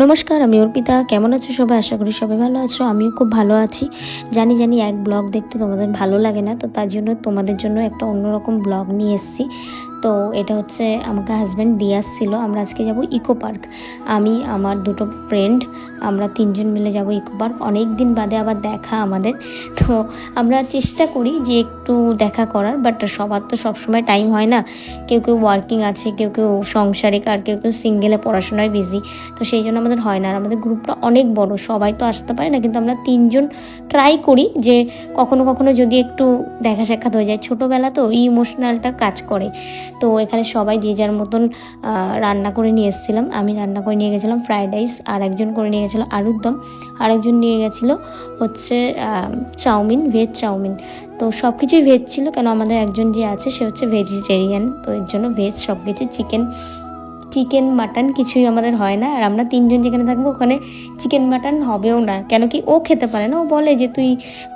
নমস্কার, আমি অর্পিতা। কেমন আছো সবাই? আশা করি সবাই ভালো আছো। আমিও খুব ভালো আছি। জানি এক ব্লগ দেখতে তোমাদের ভালো লাগে না, তো তার জন্য তোমাদের জন্য একটা অন্যরকম ব্লগ নিয়ে এসেছি। তো এটা হচ্ছে আমাকে হাজব্যান্ড দিয়ে আসছিলো। আমরা আজকে যাব ইকো পার্ক। আমি আমার দুটো ফ্রেন্ড, আমরা তিনজন মিলে যাব ইকো পার্ক। অনেক দিন বাদে আবার দেখা আমাদের। তো আমরা চেষ্টা করি যে একটু দেখা করার, বাট সবার তো সবসময় টাইম হয় না। কেউ ওয়ার্কিং আছে, কেউ সংসারিক, আর কেউ সিঙ্গেলে পড়াশোনায় বিজি। তো সেই জন্য আমাদের হয় না। আর আমাদের গ্রুপটা অনেক বড়, সবাই তো আসতে পারে না, কিন্তু আমরা তিনজন ট্রাই করি যে কখনো যদি একটু দেখা সাক্ষাৎ হয়ে যায়। ছোটোবেলা তো ইমোশনালটা কাজ করে। তো এখানে সবাই যে যার মতন রান্না করে নিয়ে এসেছিলাম। আমি রান্না করে নিয়ে গেছিলাম ফ্রায়েড রাইস, আর একজন করে নিয়ে গেছিলো আলুর দম, আর একজন নিয়ে গেছিলো হচ্ছে চাউমিন, ভেজ চাউমিন। তো সব কিছুই ভেজ ছিল, কেন আমাদের একজন যে আছে সে হচ্ছে ভেজিটেরিয়ান, তো এর জন্য ভেজ সব কিছু। চিকেন মাটন কিছুই আমাদের হয় না। আর আমরা তিনজন যেখানে থাকবো ওখানে চিকেন মাটন হবেও না, কেন কি ও খেতে পারে না। ও বলে যে তুই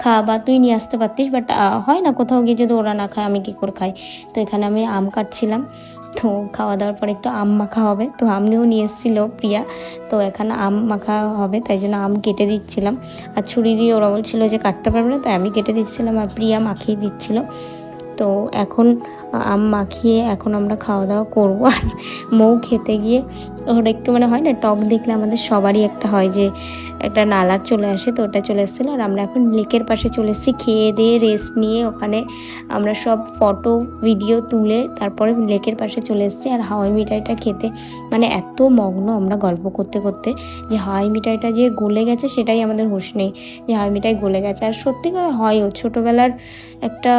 খা বা তুই নিয়ে আসতে পারতিস, বাট হয় না কোথাও গিয়ে যদি ওরা না খায় আমি কী করে খাই। তো এখানে আমি আম কাটছিলাম। তো খাওয়া দাওয়ার পর একটু আম মাখা হবে, তো আমনিও নিয়ে এসেছিলো প্রিয়া। তো এখানে আম মাখা হবে, তাই জন্য আম কেটে দিচ্ছিলাম। আর ছুরি দিয়ে ওরা বলছিলো যে কাটতে পারবে না, তাই আমি কেটে দিচ্ছিলাম আর প্রিয়া মাখিয়ে দিচ্ছিলো। তো এখন আম মাখিয়ে এখন আমরা খাওয়া দাওয়া করবো। আর মৌ খেতে গিয়ে ওর একটু হয় না, টক দেখলে আমাদের সবারই একটা হয় যে একটা নালার চলে আসে, তো ওটা চলে এসেছিলো। আর আমরা এখন লেকের পাশে চলে এসেছি, খেয়ে দিয়ে রেস্ট নিয়ে ওখানে আমরা সব ফটো ভিডিও তুলে তারপরে লেকের পাশে চলে এসেছি। আর হাওয়াই মিঠাইটা খেতে এত মগ্ন আমরা গল্প করতে করতে যে হাওয়াই মিঠাইটা যে গলে গেছে সেটাই আমাদের হুঁশ নেই যে হাওয়াই মিঠাই গলে গেছে। আর সত্যি করে হয়ও, ছোটোবেলার একটা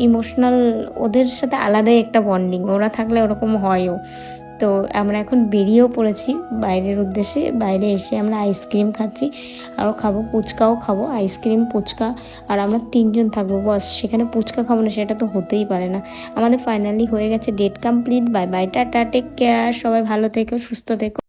ইমোশনাল, ওদের সাথে আলাদাই একটা বন্ডিং, ওরা থাকলে ওরকম হয়ও। তো আমরা এখন বেরিয়েও পড়েছি বাইরের উদ্দেশ্যে। বাইরে এসে আমরা আইসক্রিম খাচ্ছি, আরও খাবো, ফুচকাও খাবো, আইসক্রিম ফুচকা। আর আমরা তিনজন থাকবো বস, সেখানে ফুচকা খাবো না সেটা তো হতেই পারে না। আমাদের ফাইনালি হয়ে গেছে, date complete. Bye bye, tata, take care, সবাই ভালো থেকো, সুস্থ থেকো।